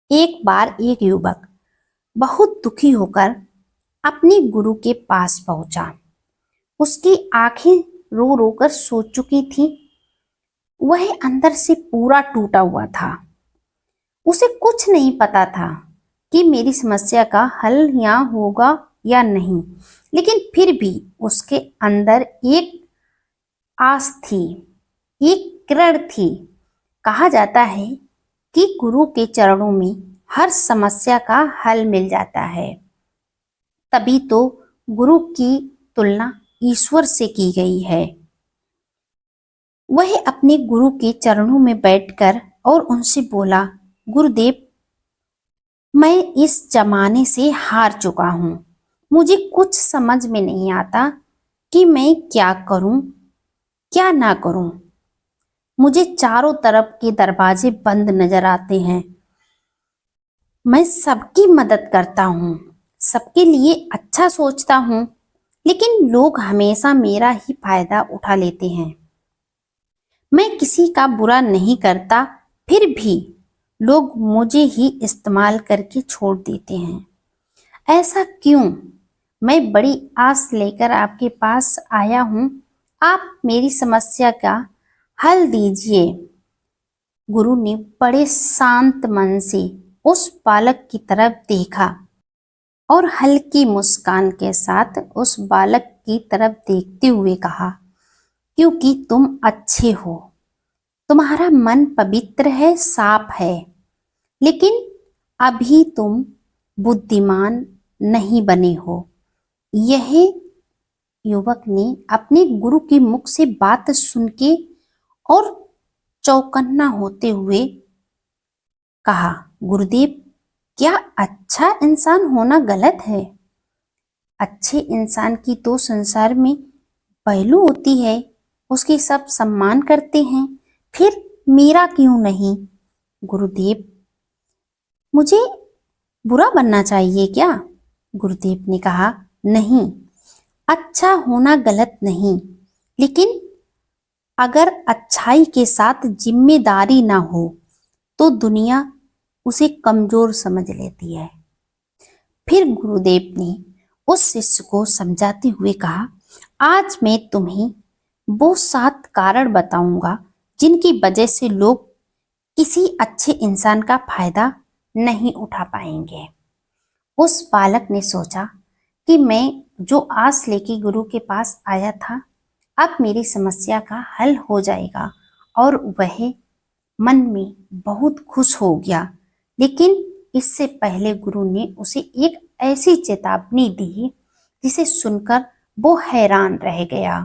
एक बार एक युवक बहुत दुखी होकर अपने गुरु के पास पहुंचा। उसकी आंखें रो रो कर सो चुकी थी। वह अंदर से पूरा टूटा हुआ था। उसे कुछ नहीं पता था कि मेरी समस्या का हल यहाँ होगा या नहीं, लेकिन फिर भी उसके अंदर एक आस थी, एक किरण थी। कहा जाता है कि गुरु के चरणों में हर समस्या का हल मिल जाता है। तभी तो गुरु की तुलना ईश्वर से की गई है। वह अपने गुरु के चरणों में बैठकर और उनसे बोला, गुरुदेव, मैं इस जमाने से हार चुका हूँ। मुझे कुछ समझ में नहीं आता कि मैं क्या करूं, क्या ना करूं। मुझे चारों तरफ के दरवाजे बंद नजर आते हैं। मैं सबकी मदद करता हूँ, सबके लिए अच्छा सोचता हूँ, लेकिन लोग हमेशा मेरा ही फायदा उठा लेते हैं। मैं किसी का बुरा नहीं करता, फिर भी लोग मुझे ही इस्तेमाल करके छोड़ देते हैं। ऐसा क्यों? मैं बड़ी आस लेकर आपके पास आया हूँ। आप मेरी समस्या का हल दीजिए। गुरु ने बड़े शांत मन से उस बालक की तरफ देखा और हल्की मुस्कान के साथ उस बालक की तरफ देखते हुए कहा, क्योंकि तुम अच्छे हो, तुम्हारा मन पवित्र है, साफ है, लेकिन अभी तुम बुद्धिमान नहीं बने हो। यह युवक ने अपने गुरु के मुख से बात सुन के और चौकन्ना होते हुए कहा, गुरुदेव, क्या अच्छा इंसान होना गलत है? अच्छे इंसान की तो संसार में पहलू होती है, उसकी सब सम्मान करते हैं, फिर मेरा क्यों नहीं? गुरुदेव, मुझे बुरा बनना चाहिए क्या? गुरुदेव ने कहा, नहीं, अच्छा होना गलत नहीं, लेकिन अगर अच्छाई के साथ जिम्मेदारी ना हो तो दुनिया उसे कमजोर समझ लेती है। फिर गुरुदेव ने उस शिष्य को समझाते हुए कहा, आज मैं तुम्हें वो 7 कारण बताऊंगा जिनकी वजह से लोग किसी अच्छे इंसान का फायदा नहीं उठा पाएंगे। उस बालक ने सोचा कि मैं जो आस लेके गुरु के पास आया था, अब मेरी समस्या का हल हो जाएगा, और वह मन में बहुत खुश हो गया। लेकिन इससे पहले गुरु ने उसे एक ऐसी चेतावनी दी जिसे सुनकर वो हैरान रह गया।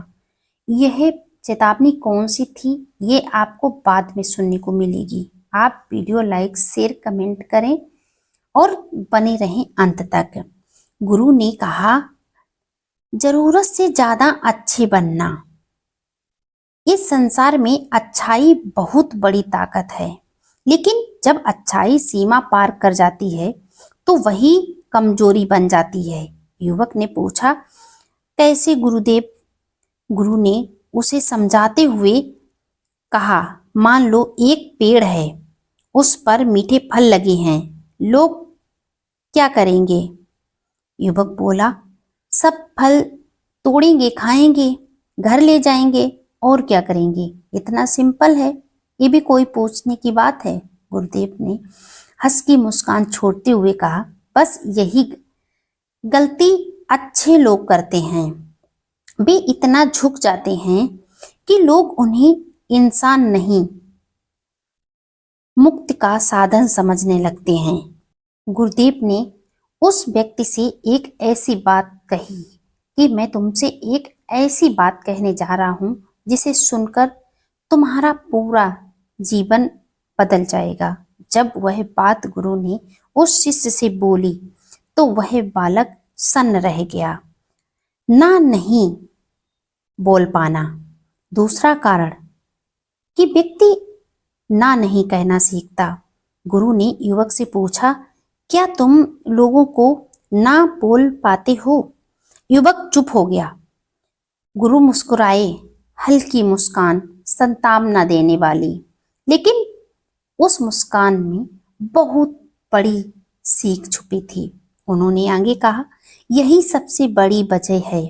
यह चेतावनी कौन सी थी, ये आपको बाद में सुनने को मिलेगी। आप वीडियो लाइक, शेयर, कमेंट करें और बने रहें अंत तक। गुरु ने कहा, जरूरत से ज्यादा अच्छे बनना। इस संसार में अच्छाई बहुत बड़ी ताकत है, लेकिन जब अच्छाई सीमा पार कर जाती है तो वही कमजोरी बन जाती है। युवक ने पूछा, कैसे गुरुदेव? गुरु ने उसे समझाते हुए कहा, मान लो एक पेड़ है, उस पर मीठे फल लगे हैं, लोग क्या करेंगे? युवक बोला, सब फल तोड़ेंगे, खाएंगे, घर ले जाएंगे, और क्या करेंगे? इतना सिंपल है, ये भी कोई पूछने की बात है? गुरुदेव ने हंस की मुस्कान छोड़ते हुए कहा, बस यही गलती अच्छे लोग करते हैं। वे इतना झुक जाते हैं कि लोग उन्हें इंसान नहीं, मुक्ति का साधन समझने लगते हैं। गुरुदेव ने उस व्यक्ति से एक ऐसी बात कही कि मैं तुमसे एक ऐसी बात कहने जा रहा हूं जिसे सुनकर तुम्हारा पूरा जीवन बदल जाएगा। जब वह बात गुरु ने उस शिष्य से बोली तो वह बालक सन्न रह गया। ना नहीं बोल पाना। दूसरा कारण कि व्यक्ति ना नहीं कहना सीखता। गुरु ने युवक से पूछा, क्या तुम लोगों को ना बोल पाते हो? युवक चुप हो गया। गुरु मुस्कुराए, हल्की मुस्कान, सांत्वना देने वाली, लेकिन उस मुस्कान में बहुत बड़ी सीख छुपी थी। उन्होंने आगे कहा, यही सबसे बड़ी वजह है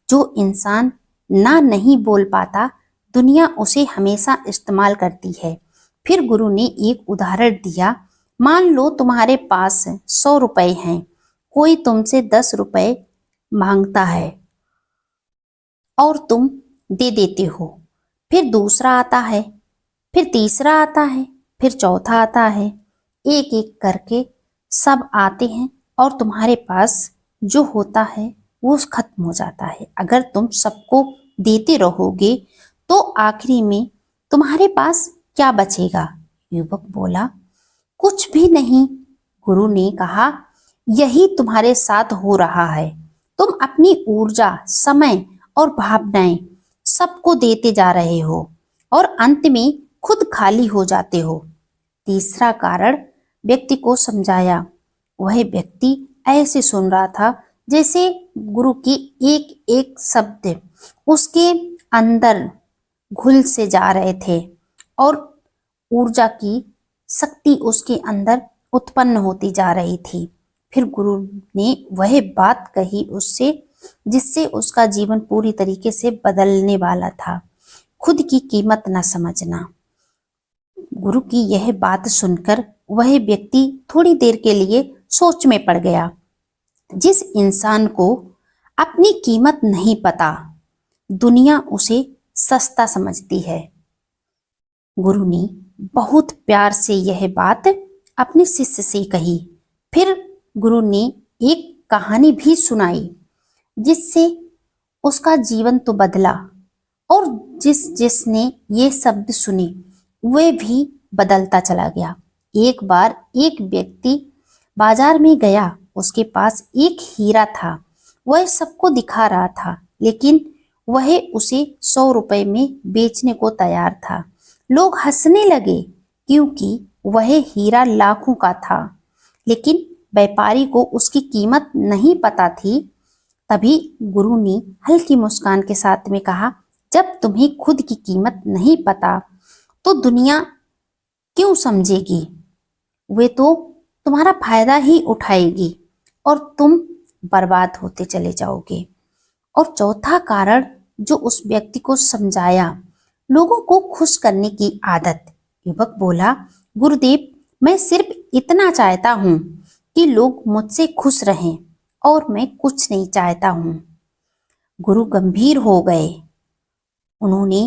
जो इंसान ना नहीं बोल पाता, दुनिया उसे हमेशा इस्तेमाल करती है। फिर गुरु ने एक उदाहरण दिया, मान लो तुम्हारे पास 100 रुपए हैं, कोई तुमसे 10 रुपए मांगता है और तुम दे देते हो। फिर दूसरा आता है, फिर तीसरा आता है, फिर चौथा आता है। एक एक करके सब आते हैं और तुम्हारे पास जो होता है वो खत्म हो जाता है। अगर तुम सबको देते रहोगे तो आखिरी में तुम्हारे पास क्या बचेगा? युवक बोला, कुछ भी नहीं। गुरु ने कहा, यही तुम्हारे साथ हो रहा है। तुम अपनी ऊर्जा, समय और भावनाएं सबको देते जा रहे हो और अंत में खुद खाली हो जाते हो। तीसरा कारण व्यक्ति को समझाया। वह व्यक्ति ऐसे सुन रहा था जैसे गुरु की एक एक शब्द उसके अंदर घुल से जा रहे थे और ऊर्जा की शक्ति उसके अंदर उत्पन्न होती जा रही थी। फिर गुरु ने वह बात कही उससे जिससे उसका जीवन पूरी तरीके से बदलने वाला था, खुद की कीमत न समझना। गुरु की यह बात सुनकर वह व्यक्ति थोड़ी देर के लिए सोच में पड़ गया। जिस इंसान को अपनी कीमत नहीं पता, दुनिया उसे सस्ता समझती है। गुरु ने बहुत प्यार से यह बात अपने शिष्य से कही। फिर गुरु ने एक कहानी भी सुनाई जिससे उसका जीवन तो बदला और जिसने ये शब्द सुने वह भी बदलता चला गया। एक बार एक व्यक्ति बाजार में गया, उसके पास एक हीरा था। वह सबको दिखा रहा था, लेकिन वह उसे 100 रुपए में बेचने को तैयार था। लोग हंसने लगे क्योंकि वह हीरा लाखों का था, लेकिन व्यापारी को उसकी कीमत नहीं पता थी। तभी गुरु ने हल्की मुस्कान के साथ में कहा, जब तुम्हें खुद की कीमत नहीं पता तो दुनिया क्यों समझेगी? वे तो तुम्हारा फायदा ही उठाएगी और तुम बर्बाद होते चले जाओगे। और चौथा कारण जो उस व्यक्ति को समझाया, लोगों को खुश करने की आदत। युवक बोला, गुरुदेव, मैं सिर्फ इतना चाहता हूँ कि लोग मुझसे खुश रहें और मैं कुछ नहीं चाहता हूँ। गुरु गंभीर हो गए। उन्होंने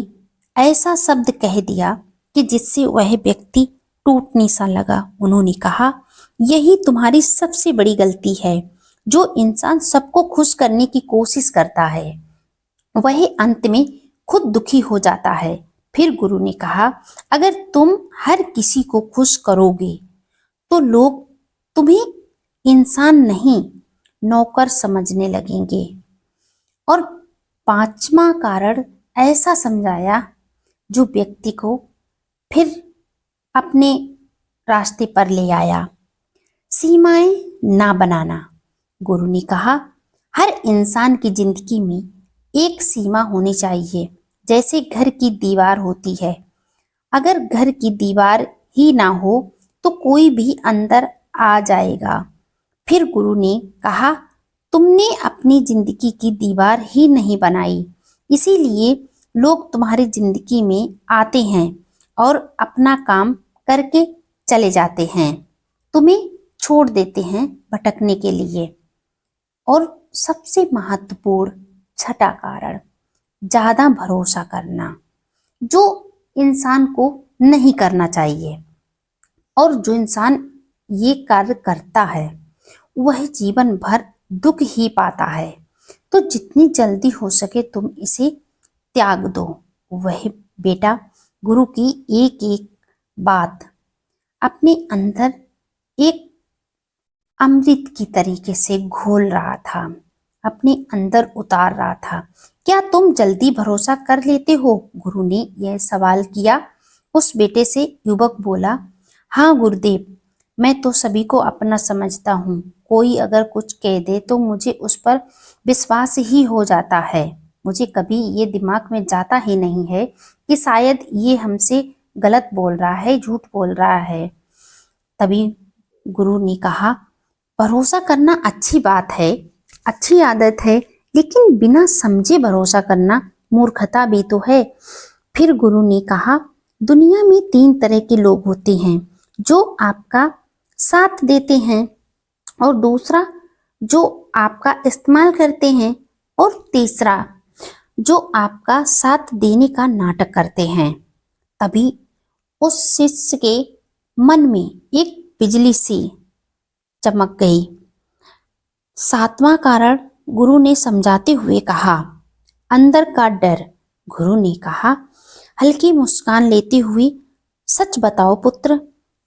ऐसा शब्द कह दिया कि जिससे वह व्यक्ति टूटने सा लगा। उन्होंने कहा, यही तुम्हारी सबसे बड़ी गलती है। जो इंसान सबको खुश करने की कोशिश करता है वह अंत में खुद दुखी हो जाता है। फिर गुरु ने कहा, अगर तुम हर किसी को खुश करोगे तो लोग तुम्हें इंसान नहीं, नौकर समझने लगेंगे। और पांचवा कारण ऐसा समझाया जो व्यक्ति को फिर अपने रास्ते पर ले आया, सीमाएं ना बनाना। गुरु ने कहा, हर इंसान की जिंदगी में एक सीमा होनी चाहिए, जैसे घर की दीवार होती है। अगर घर की दीवार ही ना हो तो कोई भी अंदर आ जाएगा। फिर गुरु ने कहा, तुमने अपनी जिंदगी की दीवार ही नहीं बनाई, इसीलिए लोग तुम्हारी जिंदगी में आते हैं और अपना काम करके चले जाते हैं, तुम्हें छोड़ देते हैं भटकने के लिए। और सबसे महत्वपूर्ण छठा कारण, ज्यादा भरोसा करना, जो इंसान को नहीं करना चाहिए। और जो इंसान ये कार्य करता है वह जीवन भर दुख ही पाता है। तो जितनी जल्दी हो सके तुम इसे त्याग दो। वह बेटा गुरु की एक एक बात अपने अंदर एक अमृत की तरीके से घोल रहा था, अपने अंदर उतार रहा था। क्या तुम जल्दी भरोसा कर लेते हो? गुरु ने यह सवाल किया उस बेटे से। युवक बोला, हाँ गुरुदेव, मैं तो सभी को अपना समझता हूँ। कोई अगर कुछ कह दे तो मुझे उस पर विश्वास ही हो जाता है। मुझे कभी ये दिमाग में जाता ही नहीं है कि शायद ये हमसे गलत बोल रहा है, झूठ बोल रहा है। तभी गुरु ने कहा, भरोसा करना अच्छी बात है, अच्छी आदत है, लेकिन बिना समझे भरोसा करना मूर्खता भी तो है। फिर गुरु ने कहा, दुनिया में 3 तरह के लोग होते हैं, जो आपका साथ देते हैं, और दूसरा जो आपका इस्तेमाल करते हैं, और तीसरा जो आपका साथ देने का नाटक करते हैं। तभी उस शिष्य के मन में एक बिजली सी चमक गई। 7वां कारण गुरु ने समझाते हुए कहा, अंदर का डर। गुरु ने कहा, हल्की मुस्कान लेते हुए, सच बताओ पुत्र,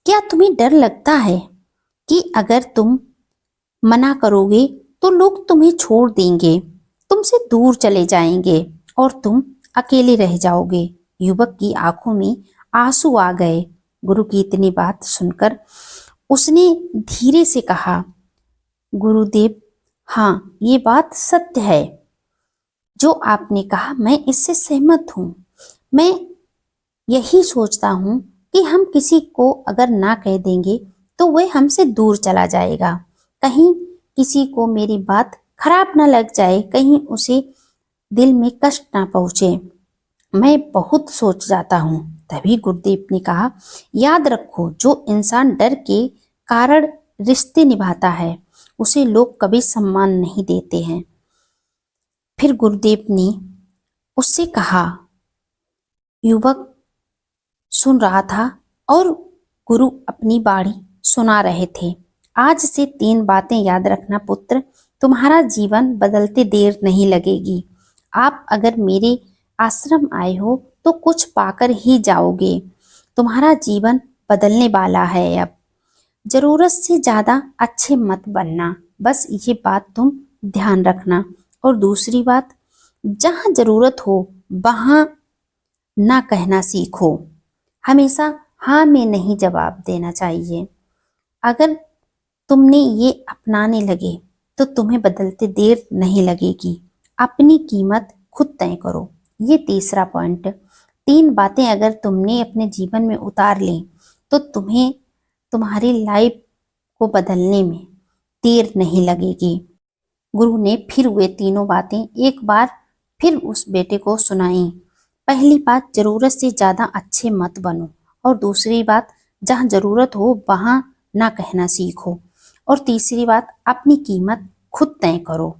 क्या तुम्हें डर लगता है कि अगर तुम मना करोगे तो लोग तुम्हें छोड़ देंगे, तुमसे दूर चले जाएंगे और तुम अकेले रह जाओगे? युवक की आंखों में आंसू आ गए। गुरु की इतनी बात सुनकर उसने धीरे से कहा, गुरुदेव, हाँ, ये बात सत्य है। जो आपने कहा मैं इससे सहमत हूँ। मैं यही सोचता हूँ कि हम किसी को अगर ना कह देंगे तो वह हमसे दूर चला जाएगा। कहीं किसी को मेरी बात खराब ना लग जाए, कहीं उसे दिल में कष्ट ना पहुँचे। मैं बहुत सोच जाता हूँ। तभी गुरुदेव ने कहा, याद रखो, जो इंसान डर के कारण रिश्ते निभाता है उसे लोग कभी सम्मान नहीं देते हैं। फिर गुरुदेव ने उससे कहा, युवक सुन रहा था और गुरु अपनी बाणी सुना रहे थे। आज से 3 बातें याद रखना पुत्र, तुम्हारा जीवन बदलते देर नहीं लगेगी। आप अगर मेरे आश्रम आए हो तो कुछ पाकर ही जाओगे। तुम्हारा जीवन बदलने वाला है अब। जरूरत से ज्यादा अच्छे मत बनना, बस ये बात तुम ध्यान रखना। और दूसरी बात, जहां जरूरत हो वहां ना कहना सीखो। हमेशा हाँ में नहीं जवाब देना चाहिए। अगर तुमने ये अपनाने लगे तो तुम्हें बदलते देर नहीं लगेगी। अपनी कीमत खुद तय करो। ये तीसरा पॉइंट। 3 बातें अगर तुमने अपने जीवन में उतार ली तो तुम्हें तुम्हारी लाइफ को बदलने में देर नहीं लगेगी। गुरु ने फिर वे तीनों बातें एक बार फिर उस बेटे को सुनाई। पहली बात, जरूरत से ज्यादा अच्छे मत बनो। और दूसरी बात, जहां जरूरत हो वहां ना कहना सीखो। और तीसरी बात, अपनी कीमत खुद तय करो।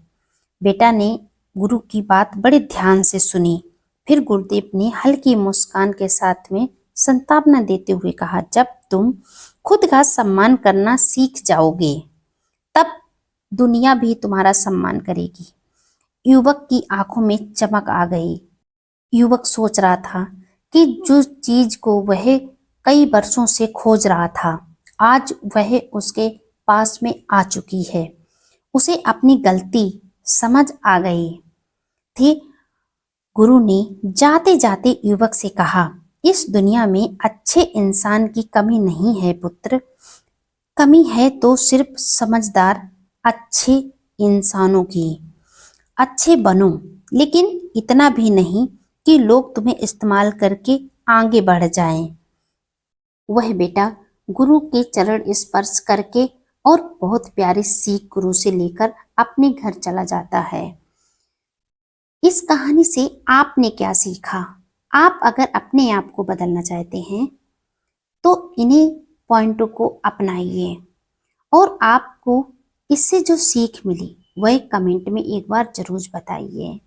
बेटा ने गुरु की बात बड़े ध्यान से सुनी। फिर गुरुदेव ने हल्की मुस्कान के साथ में सांत्वना देते हुए कहा, जब तुम खुद का सम्मान करना सीख जाओगे तब दुनिया भी तुम्हारा सम्मान करेगी। युवक की आंखों में चमक आ गई। युवक सोच रहा था कि जो चीज को वह कई वर्षों से खोज रहा था, आज वह उसके पास में आ चुकी है। उसे अपनी गलती समझ आ गई थी। गुरु ने जाते जाते युवक से कहा, इस दुनिया में अच्छे इंसान की कमी नहीं है पुत्र। कमी है तो सिर्फ समझदार अच्छे इंसानों की। अच्छे बनो, लेकिन इतना भी नहीं कि लोग तुम्हें इस्तेमाल करके आगे बढ़ जाएं। वह बेटा गुरु के चरण स्पर्श करके और बहुत प्यारी सीख गुरु से लेकर अपने घर चला जाता है। इस कहानी से आपने क्या सीखा? आप अगर अपने आप को बदलना चाहते हैं तो इन्हीं पॉइंटों को अपनाइए। और आपको इससे जो सीख मिली वह कमेंट में एक बार जरूर बताइए।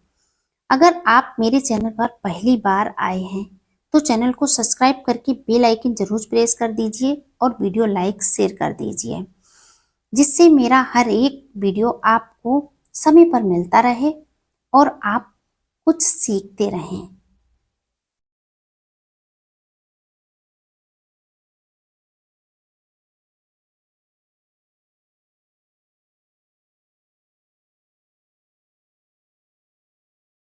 अगर आप मेरे चैनल पर पहली बार आए हैं तो चैनल को सब्सक्राइब करके बेल आइकन जरूर प्रेस कर दीजिए और वीडियो लाइक शेयर कर दीजिए, जिससे मेरा हर एक वीडियो आपको समय पर मिलता रहे और आप कुछ सीखते रहें।